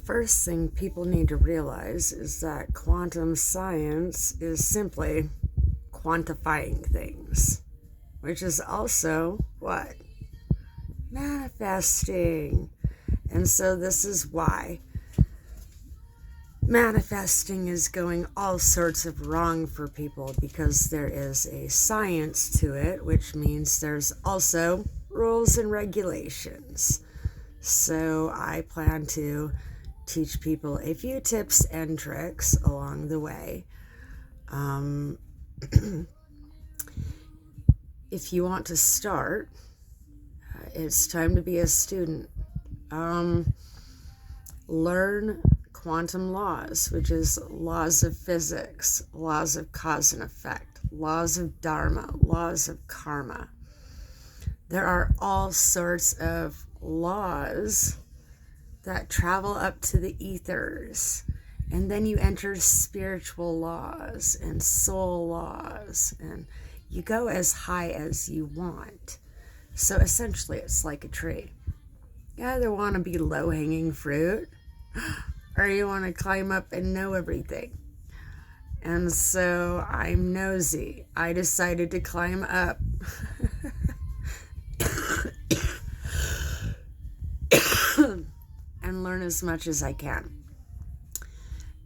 first thing people need to realize is that quantum science is simply quantifying things, which is also what? Manifesting. And so this is why manifesting is going all sorts of wrong for people, because there is a science to it, which means there's also rules and regulations. So I plan to teach people a few tips and tricks along the way. If you want to start, it's time to be a student. Learn quantum laws, which is laws of physics, laws of cause and effect, laws of dharma, laws of karma. There are all sorts of laws that travel up to the ethers, and then you enter spiritual laws and soul laws, and you go as high as you want. So essentially it's like a tree. You either want to be low-hanging fruit, or you want to climb up and know everything. And so I'm nosy. I decided to climb up. And learn as much as I can.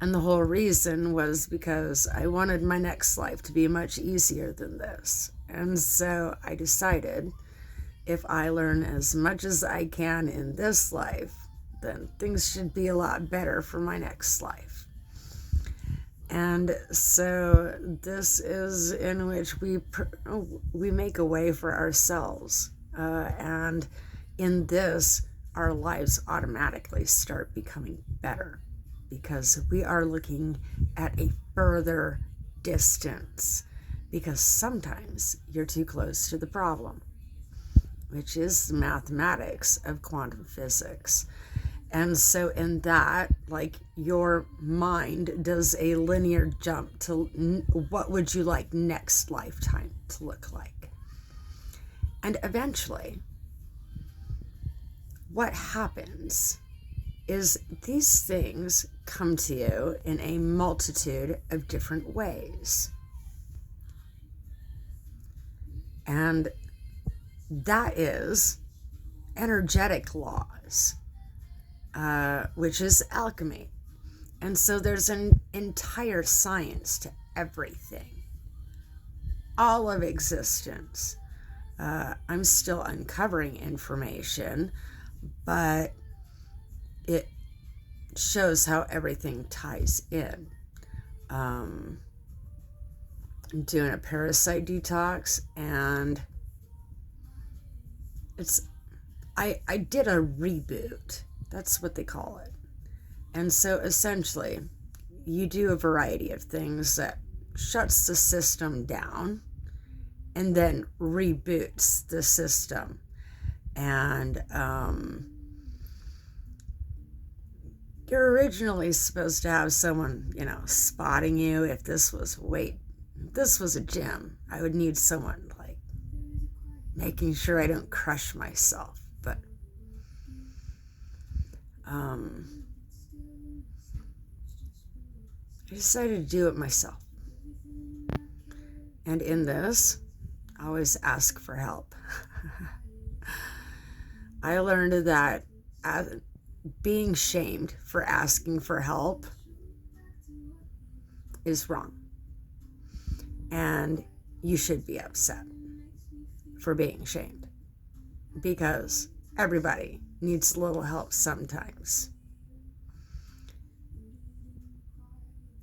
And the whole reason was because I wanted my next life to be much easier than this. And so I decided if I learn as much as I can in this life, then things should be a lot better for my next life. And so this is in which we make a way for ourselves. And in this, our lives automatically start becoming better, because we are looking at a further distance, because sometimes you're too close to the problem, which is the mathematics of quantum physics. And so in that, like, your mind does a linear jump to what would you like next lifetime to look like. And eventually, what happens is these things come to you in a multitude of different ways. And that is energetic laws, which is alchemy. And so there's an entire science to everything, all of existence. I'm still uncovering information, but it shows how everything ties in. I'm doing a parasite detox, and I did a reboot. That's what they call it. And so essentially, you do a variety of things that shuts the system down and then reboots the system. And you're originally supposed to have someone, spotting you. If this was a gym, I would need someone like making sure I don't crush myself. But I decided to do it myself. And in this, I always ask for help. I learned that being shamed for asking for help is wrong. And you should be upset for being shamed, because everybody needs a little help sometimes.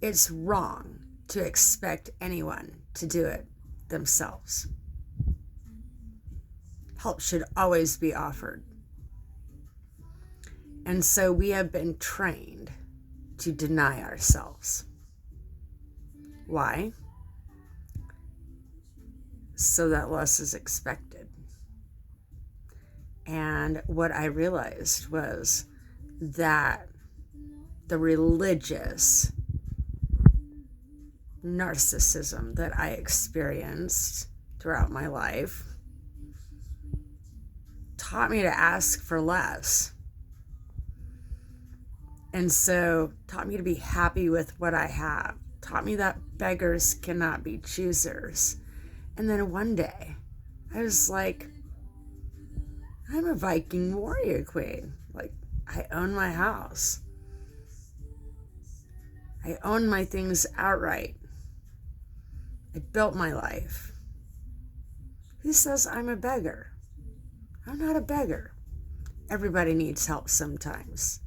It's wrong to expect anyone to do it themselves. Help should always be offered. And so we have been trained to deny ourselves. Why? So that less is expected. And what I realized was that the religious narcissism that I experienced throughout my life taught me to ask for less. And so taught me to be happy with what I have, taught me that beggars cannot be choosers. And then one day I was like, I'm a Viking warrior queen. Like, I own my house. I own my things outright. I built my life. Who says I'm a beggar? I'm not a beggar. Everybody needs help sometimes.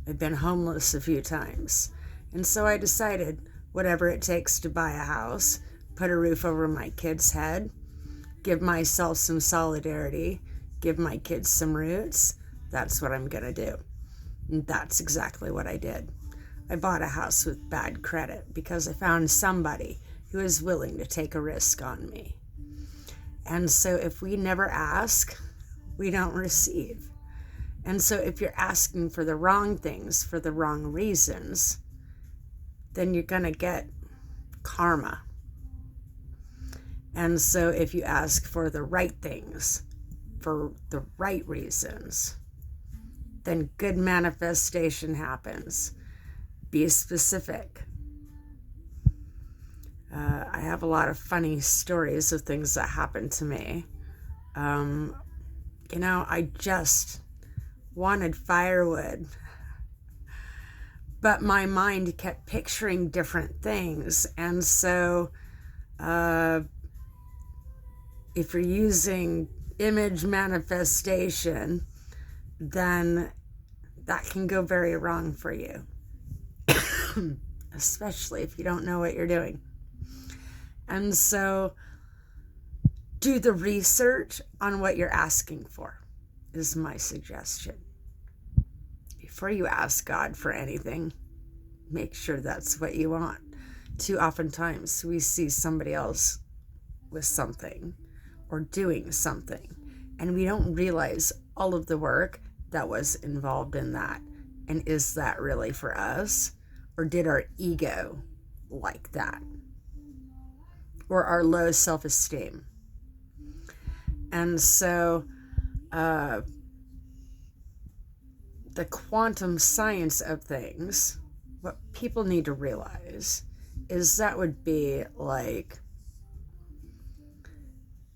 I've been homeless a few times. And so I decided whatever it takes to buy a house, put a roof over my kid's head, give myself some solidarity, give my kids some roots, that's what I'm going to do. And that's exactly what I did. I bought a house with bad credit because I found somebody who is willing to take a risk on me. And so if we never ask, we don't receive. And so if you're asking for the wrong things for the wrong reasons, then you're going to get karma. And so if you ask for the right things for the right reasons, then good manifestation happens. Be specific. I have a lot of funny stories of things that happened to me. I just wanted firewood, but my mind kept picturing different things. And so if you're using image manifestation, then that can go very wrong for you, especially if you don't know what you're doing. And so do the research on what you're asking for is my suggestion. Before you ask God for anything, make sure that's what you want. Too oftentimes we see somebody else with something or doing something, and we don't realize all of the work that was involved in that. And is that really for us? Or did our ego like that? Or our low self-esteem? And so the quantum science of things, what people need to realize is that would be like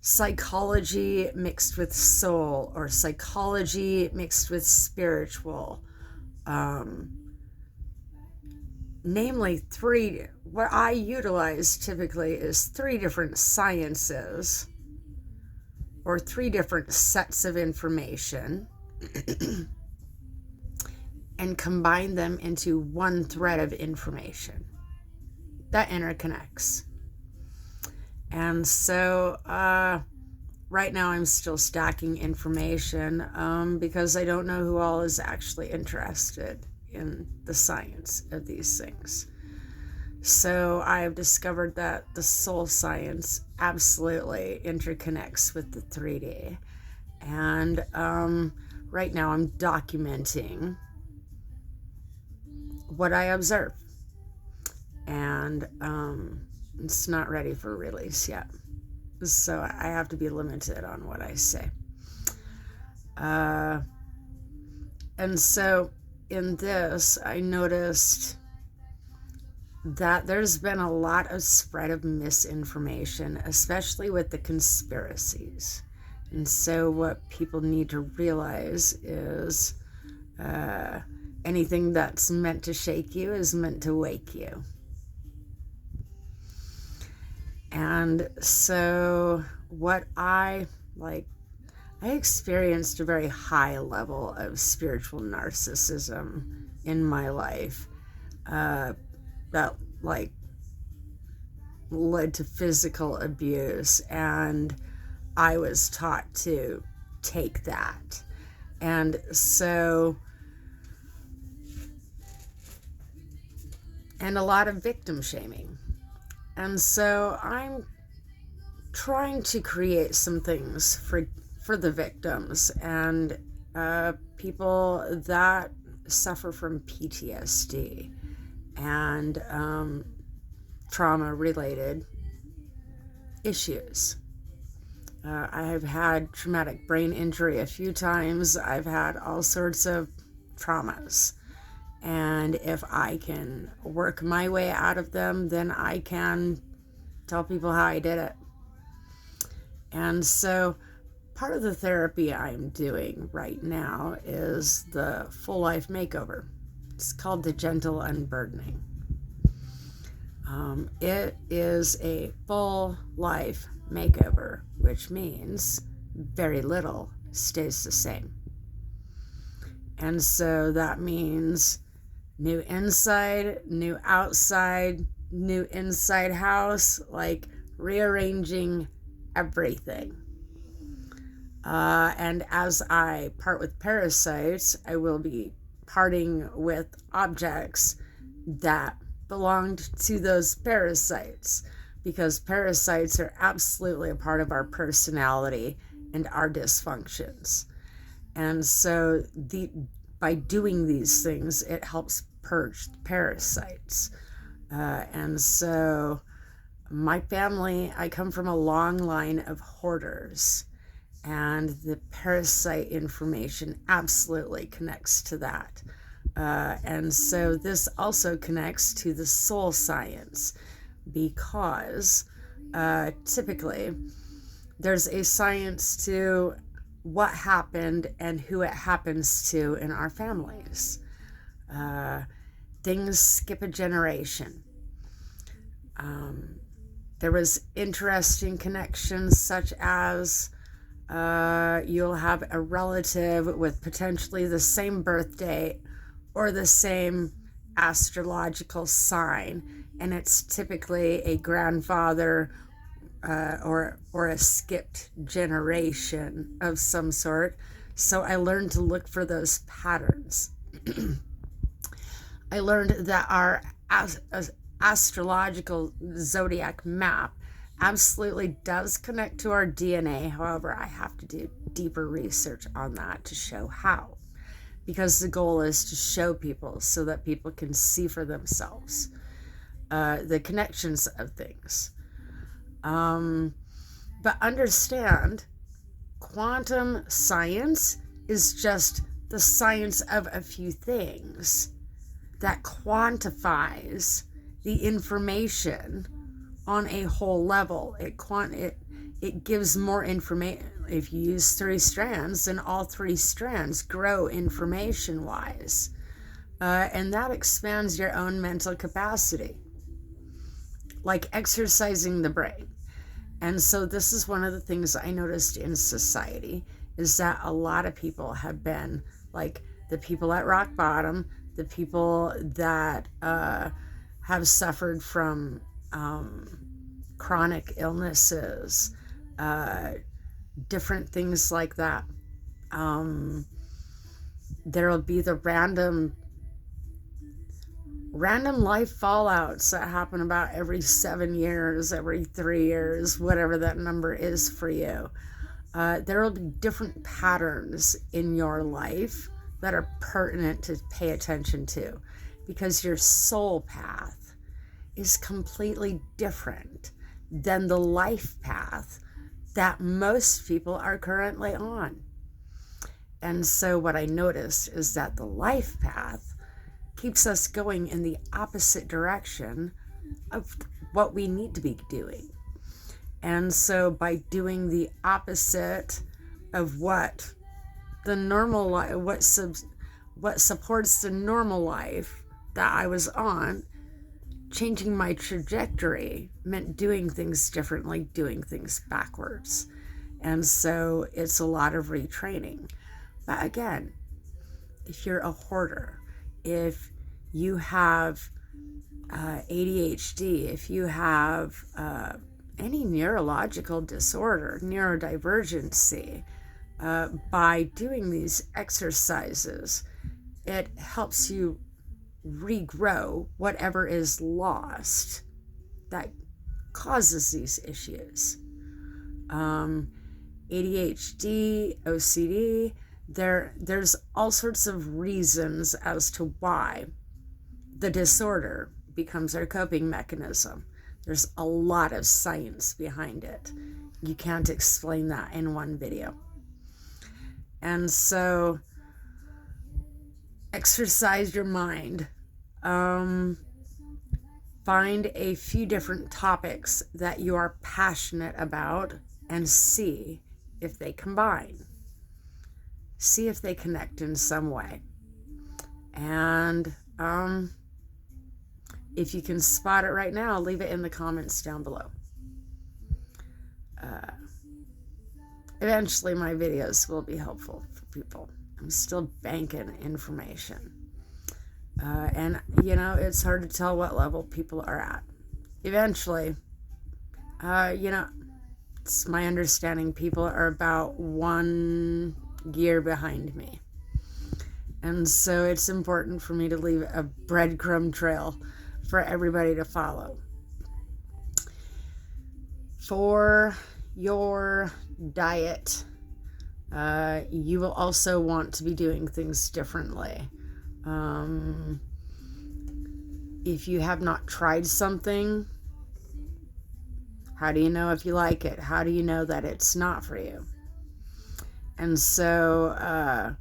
psychology mixed with soul, or psychology mixed with spiritual. Namely, what I utilize typically is 3 different sciences or 3 different sets of information and combine them into one thread of information that interconnects. And so right now I'm still stacking information because I don't know who all is actually interested in the science of these things. So I have discovered that the soul science absolutely interconnects with the 3D. And right now I'm documenting what I observe. And it's not ready for release yet. So I have to be limited on what I say. And so in this, I noticed that there's been a lot of spread of misinformation, especially with the conspiracies. And so what people need to realize is anything that's meant to shake you is meant to wake you. And so what I experienced a very high level of spiritual narcissism in my life that led to physical abuse, and I was taught to take that. And so, and a lot of victim shaming. And so I'm trying to create some things for the victims and people that suffer from PTSD and trauma-related issues. I have had traumatic brain injury a few times. I've had all sorts of traumas. And if I can work my way out of them, then I can tell people how I did it. And so part of the therapy I'm doing right now is the full life makeover. It's called the Gentle Unburdening. It is a full life makeover, which means very little stays the same. And so that means new inside, new outside, new inside house, like rearranging everything. And as I part with parasites, I will be parting with objects that belonged to those parasites, because parasites are absolutely a part of our personality and our dysfunctions. And so by doing these things, it helps purge parasites. And so my family, I come from a long line of hoarders, and the parasite information absolutely connects to that. And so this also connects to the soul science, because typically there's a science to what happened and who it happens to in our families. Things skip a generation. There was interesting connections such as you'll have a relative with potentially the same birth date or the same astrological sign, and it's typically a grandfather or a skipped generation of some sort. So I learned to look for those patterns. I learned that our astrological zodiac map absolutely does connect to our DNA. However, I have to do deeper research on that to show how, because the goal is to show people so that people can see for themselves the connections of things. But understand, quantum science is just the science of a few things that quantifies the information on a whole level. It gives more information. If you use 3 strands, then all 3 strands grow information wise, and that expands your own mental capacity, like exercising the brain. And so this is one of the things I noticed in society, is that a lot of people have been like the people at rock bottom, the people that have suffered from chronic illnesses, different things like that. There'll be the random life fallouts that happen about every 7 years, every 3 years, whatever that number is for you. There will be different patterns in your life that are pertinent to pay attention to, because your soul path is completely different than the life path that most people are currently on. And so what I noticed is that the life path keeps us going in the opposite direction of what we need to be doing. And so by doing the opposite of what the normal life, what supports the normal life that I was on, changing my trajectory meant doing things differently, doing things backwards. And so it's a lot of retraining. But again, if you're a hoarder, if you have ADHD, if you have any neurological disorder, neurodivergency, by doing these exercises, it helps you regrow whatever is lost that causes these issues. ADHD, OCD, there's all sorts of reasons as to why the disorder becomes our coping mechanism. There's a lot of science behind it. You can't explain that in one video. And so exercise your mind. Find a few different topics that you are passionate about and see if they combine. See if they connect in some way. And if you can spot it right now, leave it in the comments down below. Eventually my videos will be helpful for people. I'm still banking information. And, you know, it's hard to tell what level people are at. Eventually, you know, it's my understanding people are about 1 year behind me. And so it's important for me to leave a breadcrumb trail for everybody to follow. For your diet, you will also want to be doing things differently. If you have not tried something, how do you know if you like it? How do you know that it's not for you? And so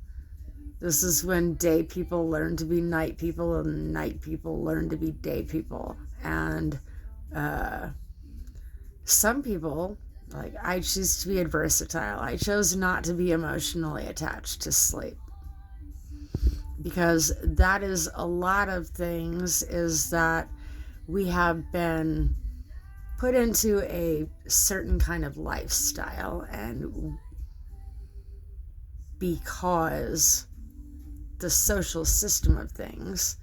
this is when day people learn to be night people and night people learn to be day people. And some people, like, I choose to be versatile. I chose not to be emotionally attached to sleep, because that is a lot of things, is that we have been put into a certain kind of lifestyle, and because the social system of things,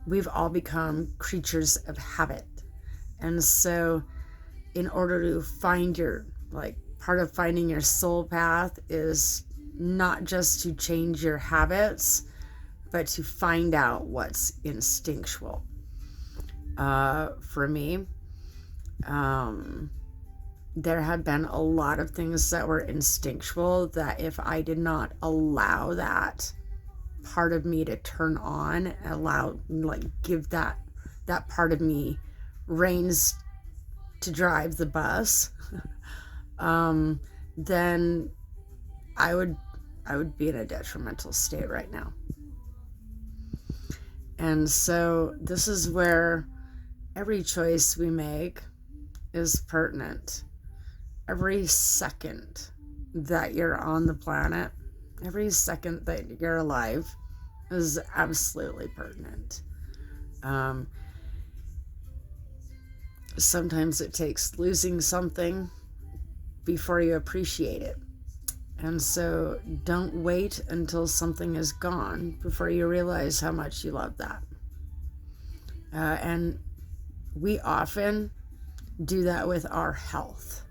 we've all become creatures of habit. And so in order to find your, like, part of finding your soul path is not just to change your habits, but to find out what's instinctual. For me, there have been a lot of things that were instinctual that if I did not allow that part of me to turn on, give that part of me reins to drive the bus, then I would be in a detrimental state right now. And so this is where every choice we make is pertinent. Every second that you're on the planet, every second that you're alive is absolutely pertinent. Sometimes it takes losing something before you appreciate it. And so don't wait until something is gone before you realize how much you love that. And we often do that with our health.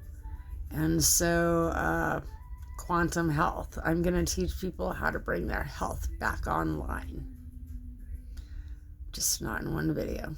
And so quantum health. I'm going to teach people how to bring their health back online. Just not in one video.